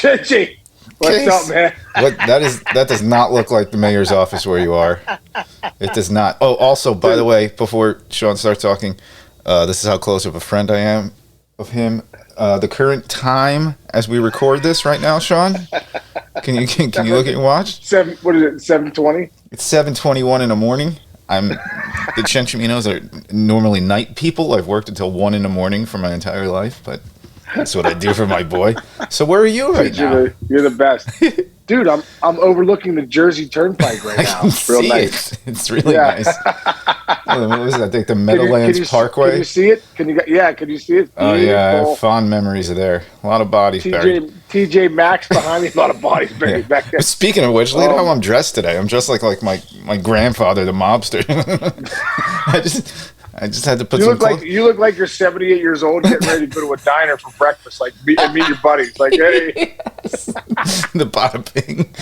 Chinchy, what's up, man? That does not look like the mayor's office where you are. It does not. Oh, also, by the way, before Sean starts talking, this is how close of a friend I am of him. The current time as we record this right now, Sean. Can you look at your watch? What is it? 7:20. It's 7:21 in the morning. The Chenchiminos are normally night people. I've worked until 1 in the morning for my entire life, but that's what I do for my boy. So where are you right now? You're the best, dude. I'm overlooking the Jersey Turnpike right now. It's real nice. It's really nice. What was that? I think the Meadowlands Parkway. Can you see it? Can you see it? Oh yeah, I have fond memories of there. A lot of bodies buried. TJ Maxx behind me. A lot of bodies buried back there. But speaking of which, look at how I'm dressed today. I'm dressed like my grandfather, the mobster. I just had to put some clothes. You look like you're 78 years old, getting ready to go to a diner for breakfast, and meet your buddies. Like, hey, yes. The bada bing.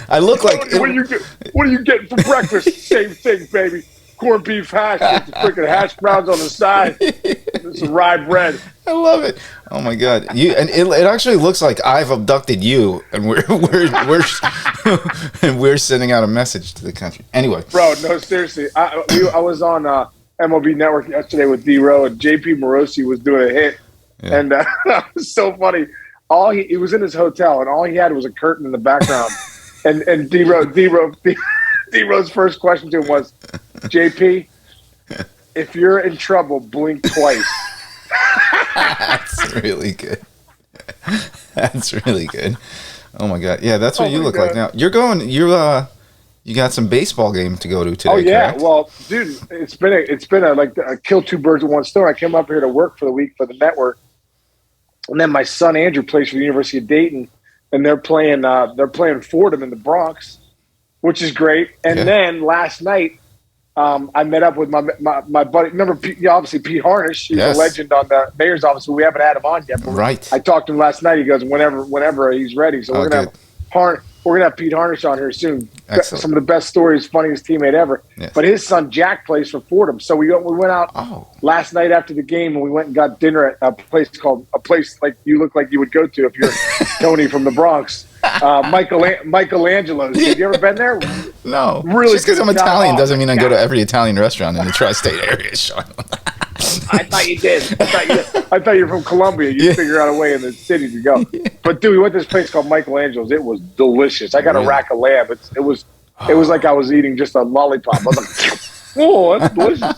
I look like. What are you getting for breakfast? Same thing, baby. Corned beef hash with the freaking hash browns on the side. Some rye bread. I love it. Oh my god! It actually looks like I've abducted you, and we're sending out a message to the country. Anyway, bro, no, seriously. I was on MLB Network yesterday with D-Row, and JP Morosi was doing a hit, and it was so funny. He was in his hotel, and all he had was a curtain in the background, and D-Row's first question to him was, JP, if you're in trouble, blink twice. That's really good. That's really good. Oh my god. Yeah, that's what you look like now. You got some baseball game to go to today. Oh yeah. Correct? Well, dude, it's been a kill two birds with one stone. I came up here to work for the week for the network. And then my son Andrew plays for the University of Dayton, and they're playing Fordham in the Bronx, which is great. And then last night, I met up with my buddy. Remember, obviously Pete Harnish. He's a legend on the mayor's office, but we haven't had him on yet. But right. I talked to him last night. He goes, whenever he's ready. So we're gonna have Pete Harnish on here soon. Excellent. Some of the best stories, funniest teammate ever. Yes. But his son Jack plays for Fordham. So we went out last night after the game, and we went and got dinner at a place like you look like you would go to if you're Tony from the Bronx. Michelangelo's. Have you ever been there? No. Really? Just because I'm Italian doesn't mean I go to every Italian restaurant in the tri-state area, Sean. I thought you did. I thought you were from Columbia. You'd figure out a way in the city to go. But dude, we went to this place called Michelangelo's. It was delicious. I got a rack of lamb. It was like I was eating just a lollipop. I was like, oh, that's delicious.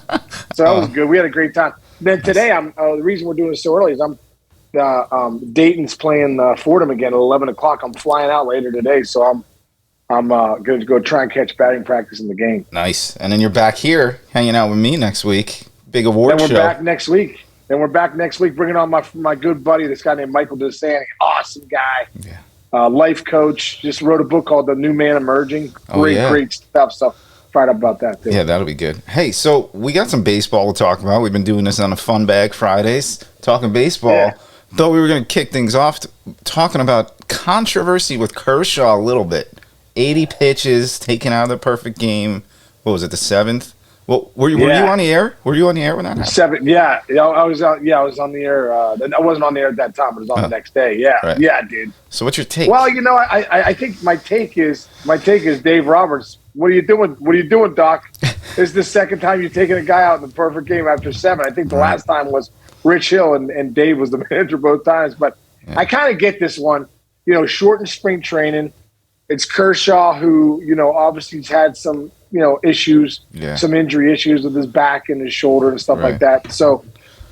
So that was good. We had a great time. Then today, the reason we're doing this so early is Dayton's playing Fordham again at 11 o'clock. I'm flying out later today, so I'm going to go try and catch batting practice in the game. Nice. And then you're back here hanging out with me next week. Big award show. Then we're back next week. Bringing on my good buddy, this guy named Michael DeSanti. Awesome guy. Yeah. Life coach. Just wrote a book called The New Man Emerging. Great stuff. So fired up about that, too. Yeah, that'll be good. Hey, so we got some baseball to talk about. We've been doing this on a Funbag Fridays, talking baseball. Yeah. Thought we were going to kick things off talking about controversy with Kershaw a little bit. 80 pitches taken out of the perfect game. What was it, the 7th? Well, were you on the air? Were you on the air when that happened? 7, yeah. I was out. Yeah, I was on the air. I wasn't on the air at that time. But it was on the next day. Yeah, right. Yeah, dude. So what's your take? Well, I think my take is Dave Roberts. What are you doing? What are you doing, Doc? This is the second time you've taken a guy out in the perfect game after 7. I think the last time was Rich Hill, and Dave was the manager both times. But I kind of get this one. Shortened spring training. It's Kershaw who, obviously has had some, issues, some injury issues with his back and his shoulder and stuff like that. So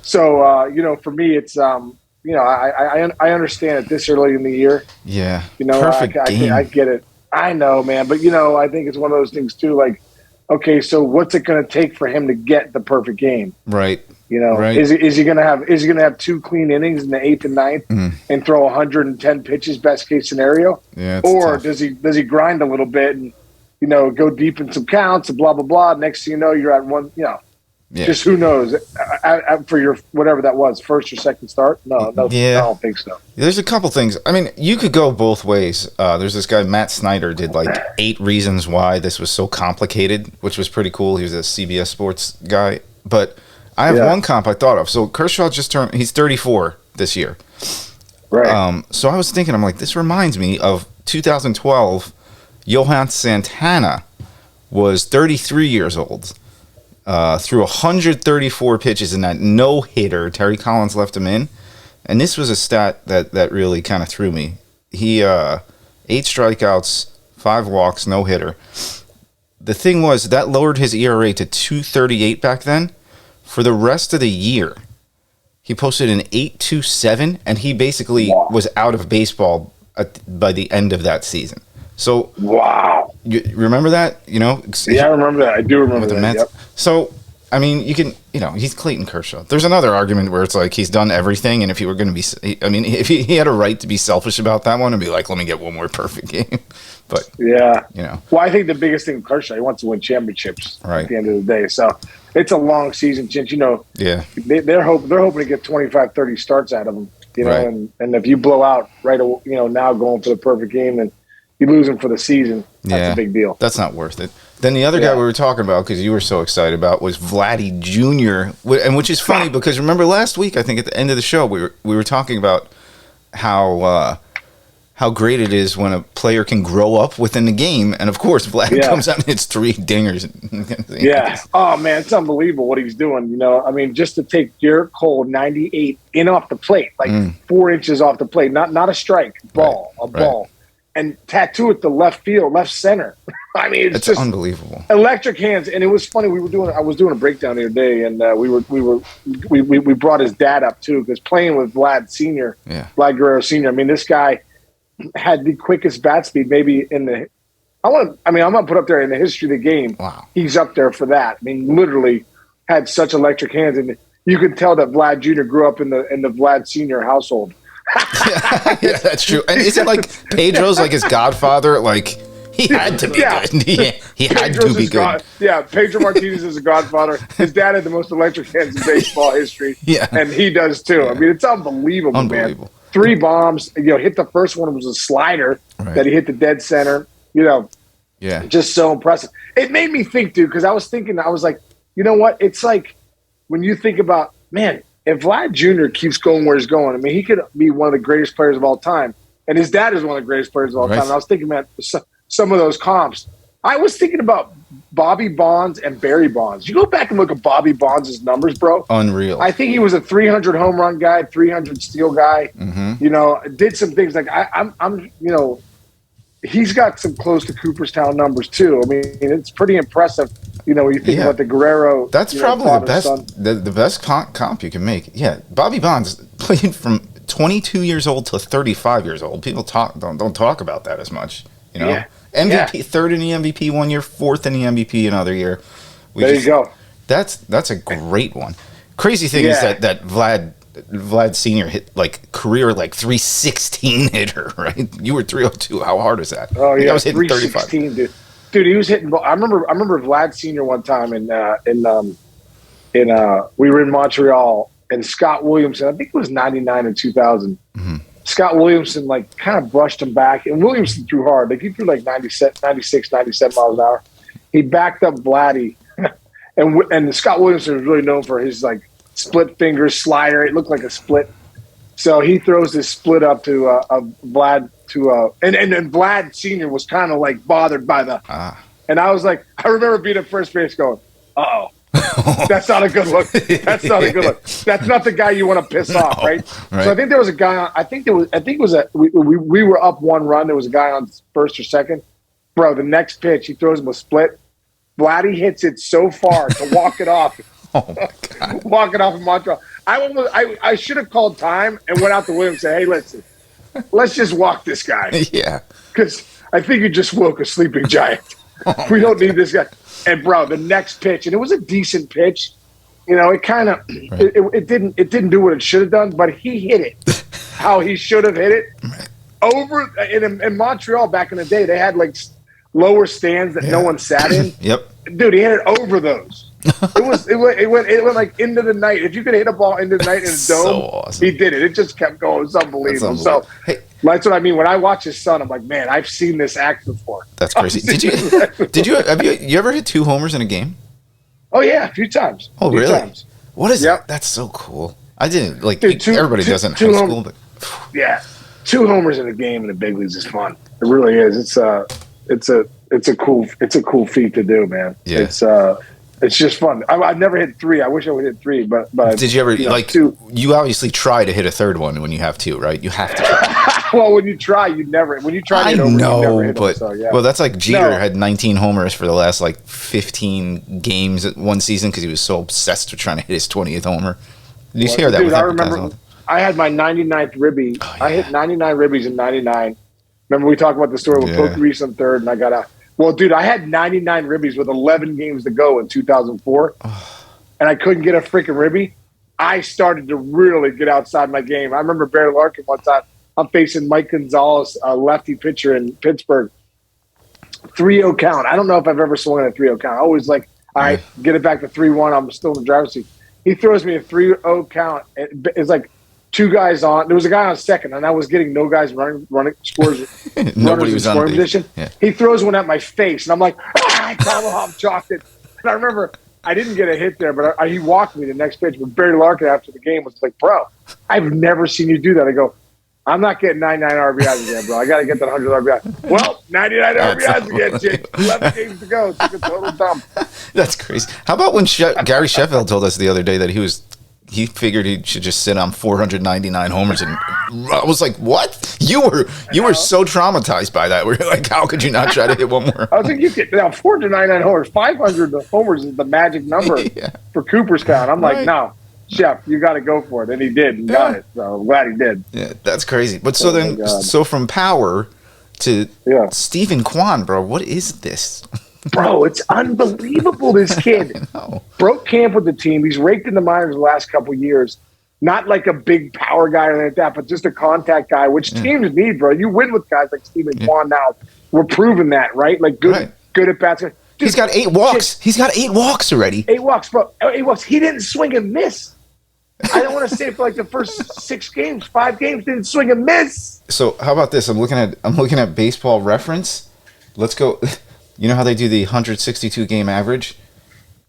for me, it's, I understand it this early in the year. Yeah. Perfect game. I get it. I know, man. But, I think it's one of those things too, like, okay, so what's it going to take for him to get the perfect game? Right. Is he gonna have 2 clean innings in the 8th and 9th and throw 110 pitches, best case scenario? Yeah, or does he grind a little bit and go deep in some counts and blah blah blah? Next thing you know, you're at one. Just who knows for your whatever that was, first or second start? No, I don't think so. There's a couple things. I mean, you could go both ways. There's this guy Matt Snyder did like 8 reasons why this was so complicated, which was pretty cool. He was a CBS Sports guy, but I have one comp I thought of. So Kershaw just turned, he's 34 this year. Right. So I was thinking, I'm like, this reminds me of 2012. Johan Santana was 33 years old, threw 134 pitches in that no-hitter. Terry Collins left him in. And this was a stat that really kind of threw me. He 8 strikeouts, 5 walks, no-hitter. The thing was, that lowered his ERA to 2.38 back then. For the rest of the year, he posted an 8.27, and he basically was out of baseball by the end of that season. So, wow, you remember that? You know, yeah, I remember that. I do remember that. Mets. Yep. So, I mean, you can, you know, he's Clayton Kershaw. There's another argument where it's like he's done everything, and if he were going to be, I mean, if he had a right to be selfish about that one and be like, let me get one more perfect game. But yeah, you know, well, I think the biggest thing with Kershaw, he wants to win championships at the end of the day. So it's a long season, Chinch. You know, yeah, they're hoping to get 25, 30 starts out of him. You know, and if you blow out now going for the perfect game, then you lose him for the season. That's a big deal. That's not worth it. Then the other guy we were talking about, because you were so excited about, was Vlad Jr. And which is funny because remember last week, I think at the end of the show, we were talking about how great it is when a player can grow up within the game, and of course Vlad comes out and hits 3 dingers. Oh man, it's unbelievable what he's doing. You know, I mean, just to take Garrett Cole 98 in off the plate, like 4 inches off the plate, not a strike, ball, ball. And tattoo it to left field, left center. I mean, it's just unbelievable. Electric hands. And it was funny. I was doing a breakdown the other day, and we brought his dad up too, because playing with Vlad Sr., Vlad Guerrero Sr. I mean, this guy had the quickest bat speed maybe I'm gonna put up there in the history of the game. Wow, he's up there for that. I mean, literally had such electric hands, and you could tell that Vlad Jr. grew up in the Vlad Sr. household. Yeah, that's true. And is it like Pedro's like his godfather? Like he had to be good. He had to be good. Pedro Martinez is a godfather. His dad had the most electric hands in baseball history. And he does too. I mean, it's unbelievable, man. 3 bombs. You know, hit the first one was a slider that he hit the dead center. You know, just so impressive. It made me think, dude, because I was like, you know what? It's like when you think about, man, if Vlad Jr. keeps going where he's going, I mean, he could be one of the greatest players of all time. And his dad is one of the greatest players of all time. And I was thinking about some of those comps. I was thinking about Bobby Bonds and Barry Bonds. You go back and look at Bobby Bonds' numbers, bro. Unreal. I think he was a 300 home run guy, 300 steal guy. You know, did some things like I'm you know, he's got some close to Cooperstown numbers too. I mean, it's pretty impressive. You know, when you think about the Guerrero. That's probably the best, the best comp you can make. Yeah, Bobby Bonds played from 22 years old to 35 years old. People don't talk about that as much. You know, MVP, 3rd in the MVP one year, 4th in the MVP another year. There you go. That's a great one. Crazy thing is that Vlad Sr. hit like career like 316 hitter, right? You were 302. How hard is that? Oh yeah, I was hitting 316, dude. Dude, he was hitting. I remember Vlad Sr. one time we were in Montreal, and Scott Williamson, I think it was 99 and 2000. Scott Williamson like kind of brushed him back, and Williamson threw hard. Like he threw like 96, 97 miles an hour. He backed up Vladdy, and Scott Williamson was really known for his like split finger slider. It looked like a split. So he throws this split up to Vlad and Vlad Sr. was kind of like bothered by and I was like, I remember being at first base going, uh-oh. That's not a good look. That's not a good look. That's not the guy you want to piss off, right? So I think there was a guy we were up 1 run. There was a guy on first or second. Bro, the next pitch, he throws him a split. Vladdy hits it so far to walk it off. Oh my God. Walk it off in Montreal. I should have called time and went out to Williams and said, hey, listen, let's just walk this guy. Yeah. Because I think you just woke a sleeping giant. We don't need this guy. And bro, the next pitch, and it was a decent pitch. You know, it kind of it didn't do what it should have done, but he hit it how he should have hit it. Over in Montreal back in the day, they had like lower stands that no one sat in. Dude, he hit it over those. It went like into the night. If you could hit a ball into the night in a dome, so awesome. He did it. It just kept going. It's unbelievable. So that's what I mean. When I watch his son, I'm like, man, I've seen this act before. That's crazy. Did you ever hit 2 homers in a game? Oh yeah, a few times. Oh really? Times. What is that? That's so cool. I didn't like. Dude, everybody does it in high school, but Yeah, 2 homers in a game in the big leagues is fun. It really is. It's a cool feat to do, man. Yeah. It's just fun. I've never hit 3. I wish I would hit 3, but did you ever 2. You obviously try to hit a third one when you have 2, right? You have to try. Well, when you try, you never. When you try to hit over, you never hit them, so, yeah. Well, that's like Jeter had 19 homers for the last 15 games at one season because he was so obsessed with trying to hit his 20th homer. Did you hear that? Dude, I remember I had my 99th ribby. Oh, yeah. I hit 99 ribbies in 99. Remember we talked about the story with Pokey Reese on third, and I got out. Well, dude, I had 99 ribbies with 11 games to go in 2004, and I couldn't get a freaking ribby. I started to really get outside my game. I remember Barry Larkin one time. I'm facing Mike Gonzalez, a lefty pitcher in Pittsburgh. 3-0 count. I don't know if I've ever swung in a 3-0 count. I always all right, get it back to 3-1. I'm still in the driver's seat. He throws me a 3-0 count. It's like 2 guys on. There was a guy on second, and I was getting no guys running scores. Nobody was on position. Yeah. He throws one at my face, and I'm like, I tomahawk chalked it. And I remember I didn't get a hit there, but he walked me the next pitch. But Barry Larkin after the game was like, bro, I've never seen you do that. I go, I'm not getting 99 RBIs again, bro. I got to get that 100 RBI. Well, 99 RBIs again, Jake. 11 games to go. Took a total dump. That's crazy. How about when Gary Sheffield told us the other day that he figured he should just sit on 499 homers, and I was like, "What? You were so traumatized by that. We're like, how could you not try to hit one more?" I was like, you could now 499 homers, 500 homers is the magic number for Cooperstown. I'm like, no, Chef, you got to go for it, and he did, and got it. So I'm glad he did. Yeah, that's crazy. But so from power to Stephen Kwan, bro, what is this? Bro, it's unbelievable, this kid. Broke camp with the team. He's raked in the minors the last couple of years. Not like a big power guy or anything like that, but just a contact guy, which teams need, bro. You win with guys like Stephen Kwan now. We're proving that, right? Like good at bats. Dude, he's got 8 walks. He's got 8 walks already. 8 walks, bro. 8 walks. He didn't swing and miss. I don't want to say it for like the first 6 games, 5 games, didn't swing and miss. So how about this? I'm looking at Baseball Reference. Let's go. You know how they do the 162 game average?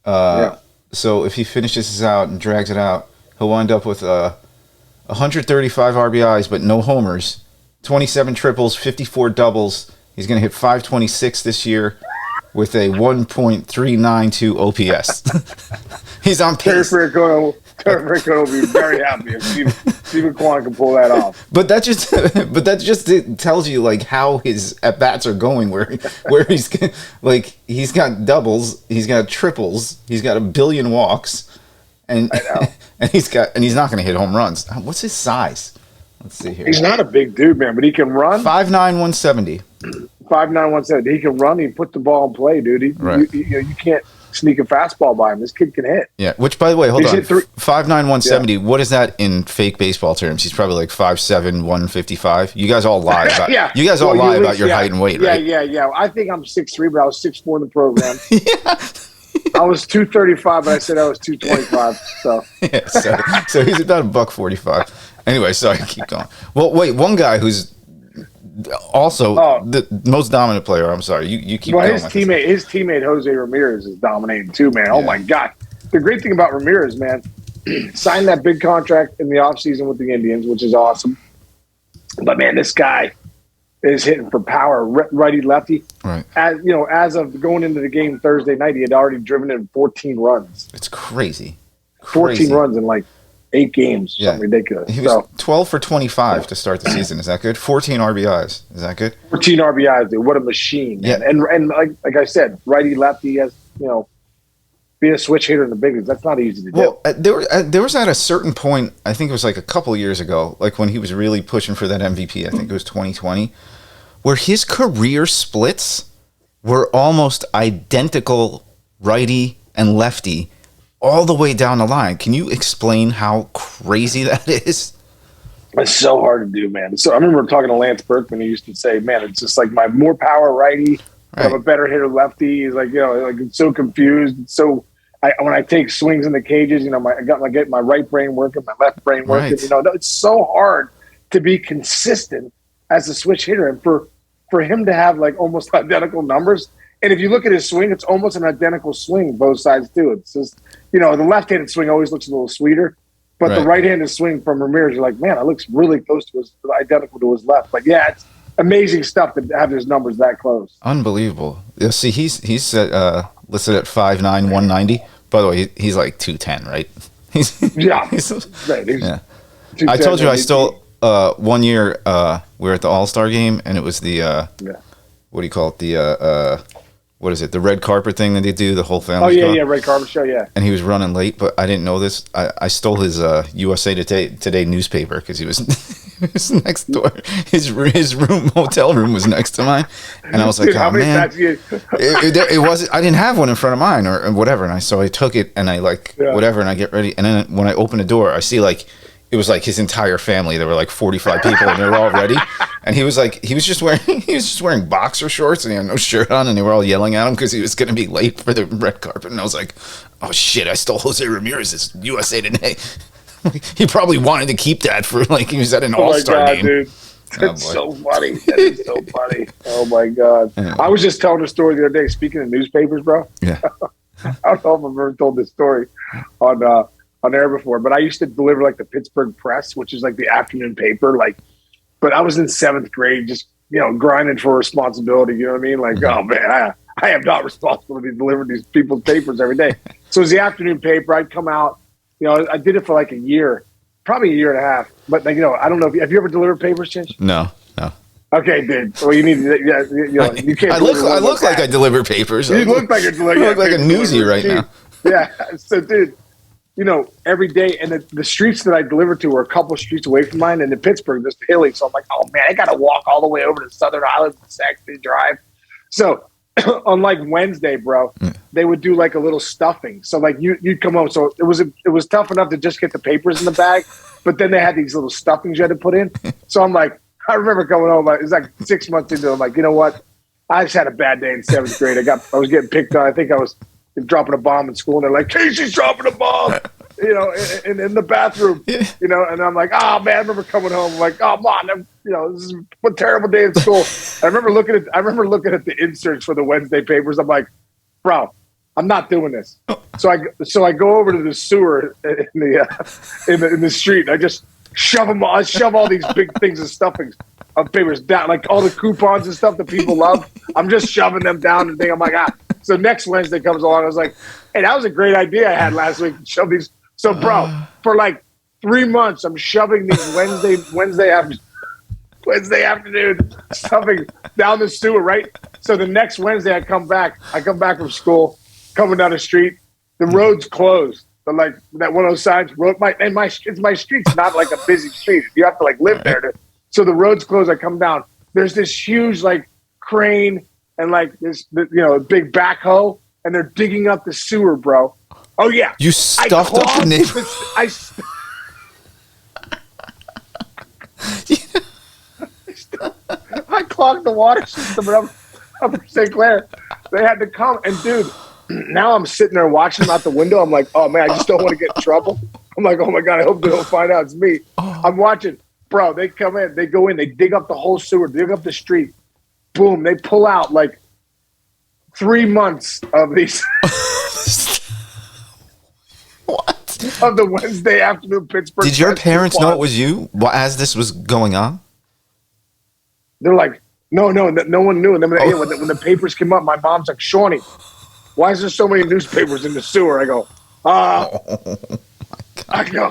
So if he finishes this out and drags it out, he'll wind up with 135 RBIs, but no homers, 27 triples, 54 doubles. He's going to hit 526 this year with a 1.392 OPS. He's on pace. Terry Francona will be very happy if Stephen Kwan can pull that off. But that just tells you like how his at bats are going. Where he's like he's got doubles, he's got triples, he's got a billion walks, and he's not going to hit home runs. What's his size? Let's see here. He's not a big dude, man, but he can run. 5'9", 170. 5'9", 170. He can run. He put the ball in play, dude. You can't sneak a fastball by him. This kid can hit. Yeah, which, by the way, hold on. 5'9", 170, what is that in fake baseball terms? He's probably like 5'7", 155. You guys all lie about You guys all lie about your height and weight, right? Yeah. I think I'm 6'3", but I was 6'4" in the program. I was 235, but I said I was 225. So he's about $145. Anyway, sorry, keep going. Well, wait, one guy who's also the most dominant player. I'm sorry, you keep going. His teammate Jose Ramirez is dominating too, man. Oh my God! The great thing about Ramirez, man, signed that big contract in the offseason with the Indians, which is awesome. But man, this guy is hitting for power, righty lefty. Right. As of going into the game Thursday night, he had already driven in 14 runs. It's crazy. 14 runs in like 8 games. Something ridiculous. He was 12 for 25 to start the season. Is that good? 14 RBIs. Is that good? 14 RBIs, dude. What a machine. Man. Yeah. And like I said, righty lefty has being a switch hitter in the big leagues. That's not easy to do. There was at a certain point, I think it was like a couple years ago, like when he was really pushing for that MVP. I think it was 2020, where his career splits were almost identical, righty and lefty, all the way down the line. Can you explain how crazy that is? It's so hard to do, man. So I remember talking to Lance Berkman. He used to say, "Man, it's just like my more power righty, I'm a better hitter lefty." He's like, like it's so confused. It's so when I take swings in the cages, I get my right brain working, my left brain working. It's so hard to be consistent as a switch hitter, and for him to have like almost identical numbers. And if you look at his swing, it's almost an identical swing, both sides too. It's just, the left-handed swing always looks a little sweeter. But the Right. right-handed swing from Ramirez, you're like, man, it looks really close to identical to his left. But yeah, it's amazing stuff to have his numbers that close. Unbelievable. Yeah, see, he's listed at 5'9", 190. By the way, he's like 210, right? Yeah. Yeah. I told you I stole 1 year. We were at the All-Star game, and it was the what do you call it? The what is it? The red carpet thing that they do. The whole family. Oh yeah, red carpet show. Yeah. And he was running late, but I didn't know this. I stole his USA Today newspaper because he was, he was next door. His hotel room was next to mine, and I was like, Dude, "Oh man!" It wasn't. I didn't have one in front of mine or whatever, and so I took it and I whatever, and I get ready, and then when I open the door, I see it was like his entire family. There were like 45 people, and they were all ready. And he was just wearing boxer shorts, and he had no shirt on, and they were all yelling at him because he was going to be late for the red carpet. And I was like, "Oh shit! I stole Jose Ramirez's USA Today." He probably wanted to keep that for he was at an All-Star game. Dude. That's so funny. That is so funny. Oh my god! Yeah. I was just telling a story the other day. Speaking of newspapers, bro. Yeah. I don't know if I've ever told this story on air before, but I used to deliver the Pittsburgh Press, which is the afternoon paper. But I was in 7th grade, just grinding for responsibility. You know what I mean? Oh man, I am not responsible to deliver these people's papers every day. So it was the afternoon paper. I'd come out. I did it for a year, probably a year and a half. But I don't know have you ever delivered papers, Chinch? No. Okay, dude. Well, you need to. You can't. I look like I deliver papers. You look like you're delivering. You look like a newsie right now. Yeah. So, dude. Every day, and the streets that I delivered to were a couple streets away from mine, and in Pittsburgh, this hilly. So I'm like, oh man, I got to walk all the way over to Southern Island, Saxony Drive. So on Wednesday, bro, they would do a little stuffing. So you'd come home. So it was tough enough to just get the papers in the bag, but then they had these little stuffings you had to put in. So I'm like, I remember coming home. It was 6 months into it. I'm like, you know what? I just had a bad day in 7th grade. I was getting picked on. I think I was dropping a bomb in school, and they're like, Casey's dropping a bomb, in the bathroom, and I'm like, oh man, I remember coming home, I'm like, oh man, this is a terrible day at school. I remember looking at the inserts for the Wednesday papers. I'm like, bro, I'm not doing this. So I go over to the sewer in the street, and I just shove them. I shove all these big things of stuffings of papers down, all the coupons and stuff that people love. I'm just shoving them down and I'm like, So next Wednesday comes along. I was like, hey, that was a great idea I had last week to shove these. So, bro, for 3 months, I'm shoving these Wednesday afternoon stuffing down the sewer, right? So the next Wednesday I come back from school, coming down the street, the road's closed. But that one of those signs, it's my street's not a busy street. You have to live there. So the road's closed. I come down. There's this huge crane and this big backhoe, and they're digging up the sewer, bro. Oh yeah, you stuffed up the neighbor. I clogged the water system up in St. Clair. They had to come, and dude, now I'm sitting there watching them out the window. I'm like, oh man, I just don't want to get in trouble. I'm like, oh my god, I hope they don't find out it's me. I'm watching, bro. They come in, they go in, they dig up the whole sewer, dig up the street. Boom, they pull out 3 months of these. What? Of the Wednesday afternoon Pittsburgh. Did your parents know it was you as this was going on? They're like, no one knew. And then when the papers came up, my mom's like, Shawnee, why is there so many newspapers in the sewer? I go, I go,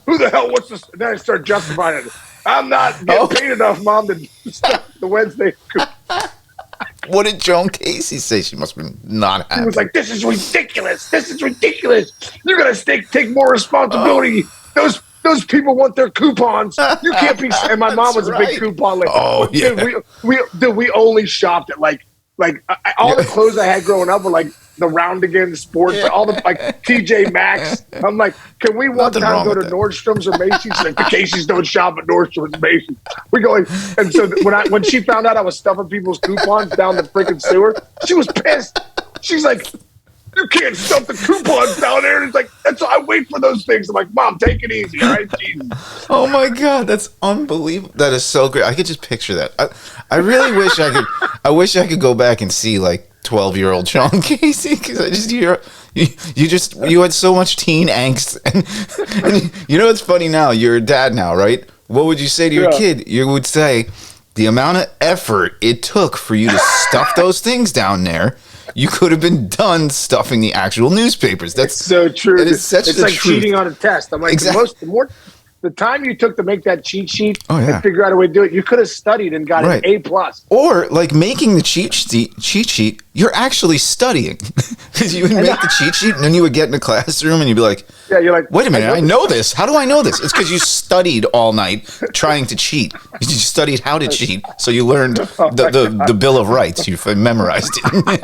who the hell, what's this? And then I start justifying it. I'm not getting paid enough, Mom, to stop the Wednesday. What did Joan Casey say? She must have been not happy. She was like, this is ridiculous. This is ridiculous. You're going to take more responsibility. Those people want their coupons. You can't be. And my mom was a big coupon lady. Oh, yeah. Dude, we only shopped at all the clothes I had growing up were the Round Again Sports, all the TJ Maxx. I'm like, can we one time go to Nordstrom's or Macy's? The Casey's don't shop at Nordstrom's or Macy's. We're going, and so when she found out I was stuffing people's coupons down the freaking sewer, she was pissed. She's like, you can't stuff the coupons down there. And it's that's I wait for those things. I'm like, Mom, take it easy, all right? Jesus. Oh my God, that's unbelievable. That is so great. I could just picture that. I really wish I could. I wish I could go back and see 12-year-old Sean Casey, because I just You had so much teen angst, and you know what's funny now? You're a dad now, right? What would you say to your kid? You would say the amount of effort it took for you to stuff those things down there. You could have been done stuffing the actual newspapers. That's so true. It's like cheating on a test. I'm like, exactly. the time you took to make that cheat sheet and figure out a way to do it, you could have studied and got an A+. Or like making the cheat sheet, you're actually studying because you would make the cheat sheet and then you would get in the classroom and you'd be like, you're like, wait a minute, I know this. How do I know this? It's because you studied all night trying to cheat. You studied how to cheat, so you learned the Bill of Rights. You memorized it.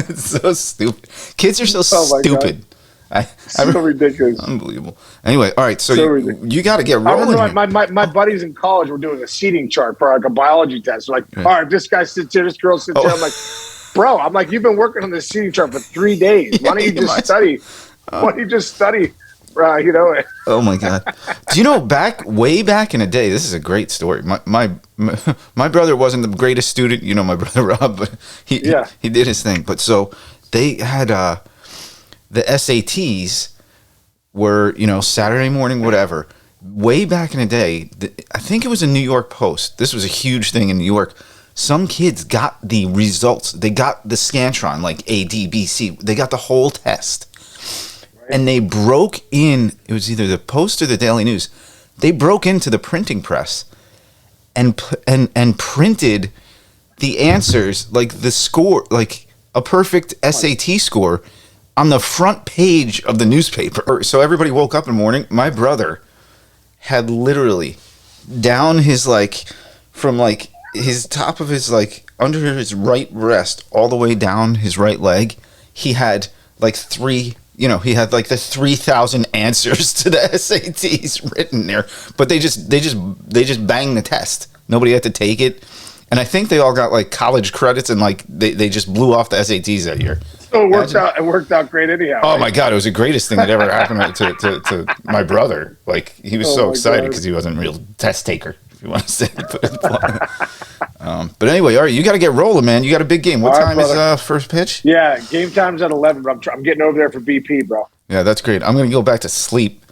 It's so stupid. Kids are so stupid. So ridiculous. Unbelievable. Anyway, all right, so you got to get rolling. I remember my buddies in college were doing a seating chart for like a biology test. They're like, all right, this guy sits here, this girl sits here. I'm like, bro, you've been working on this seating chart for 3 days. Why don't you just study? Why don't you just study? You know. Oh my God. Do you know way back in the day? This is a great story. My brother wasn't the greatest student. You know my brother Rob, but he did his thing. But so they had the SATs were, Saturday morning, whatever. Way back in the day, I think it was a New York Post. This was a huge thing in New York. Some kids got the results. They got the Scantron, like A, D, B, C. They got the whole test. Right. And they broke in. It was either the Post or the Daily News. They broke into the printing press and printed the answers, like the score, like a perfect SAT score, on the front page of the newspaper. So everybody woke up in the morning. My brother had literally down his from his top of his under his right breast all the way down his right leg. He had the 3,000 answers to the SATs written there. But they just banged the test. Nobody had to take it. And I think they all got college credits and they just blew off the SATs that year. So it worked out great anyhow. Oh my God, it was the greatest thing that ever happened to my brother. He was so excited because he wasn't a real test taker, if you want to say. But anyway, all right, you got to get rolling, man. You got a big game. What time is first pitch? Yeah, game time's at 11. But I'm getting over there for BP, bro. Yeah, that's great. I'm going to go back to sleep.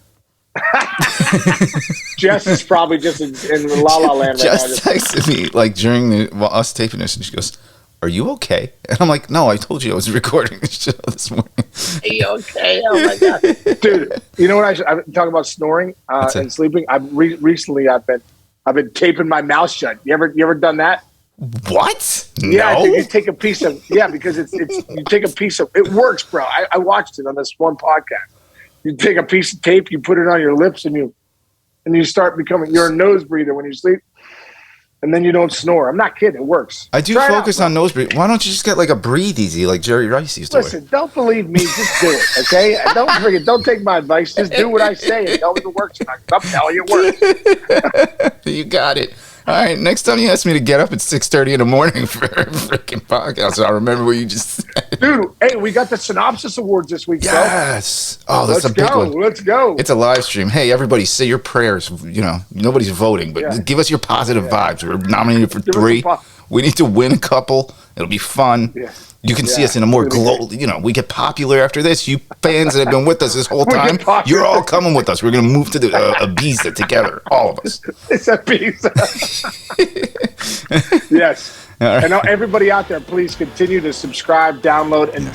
Jess is probably just in La La Land right now. Jess texted me during us taping this, and she goes, "Are you okay?" And I'm like, "No, I told you I was recording the show this morning." Are you okay? Oh my God, dude! You know what? I've been talking about snoring and sleeping. Recently I've been taping my mouth shut. You ever done that? What? Yeah, no? I think you take a piece of because it's you take a piece of it works, bro. I watched it on this one podcast. You take a piece of tape, you put it on your lips, and you start you're a nose breather when you sleep, and then you don't snore. I'm not kidding. It works. I do focus on nose breathing. Why don't you just get a breathe easy like Jerry Rice used to? Listen, don't believe me. Just do it, okay? Don't take my advice. Just do what I say and tell me if it works or not. I'm telling you it works. You got it. All right, next time you ask me to get up at 6:30 in the morning for a freaking podcast, I'll remember what you just said. Dude, hey, we got the Synopsis Awards this week, yes. Bro. Oh, that's a big one. Let's go. It's a live stream. Hey, everybody, say your prayers. Nobody's voting, but give us your positive vibes. We're nominated for 3. We need to win a couple. It'll be fun. Yeah. You can see us in a more global, we get popular after this. You fans that have been with us this whole time, you're all coming with us. We're going to move to the Ibiza together, all of us. It's Ibiza. Yes. Right. And everybody out there, please continue to subscribe, download, and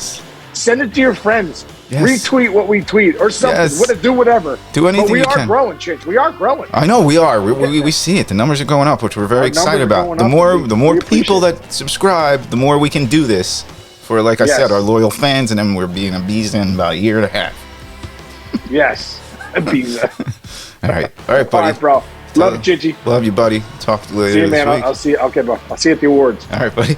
send it to your friends. Yes. Retweet what we tweet or something. Yes. Do whatever. Do anything but we you are can. Growing, Chinch. We are growing. I know we are. We see it. The numbers are going up, which we're very excited about. The more people that subscribe, the more we can do this for, like I said, our loyal fans, and then we're being Ibiza in about a year and a half. Yes. Ibiza. All right, buddy. All right, bro. Love you, Chinchy. Love you, buddy. Talk to you later. See you, man. This week. I'll see you. Okay, bro. I'll see you at the awards. All right, buddy.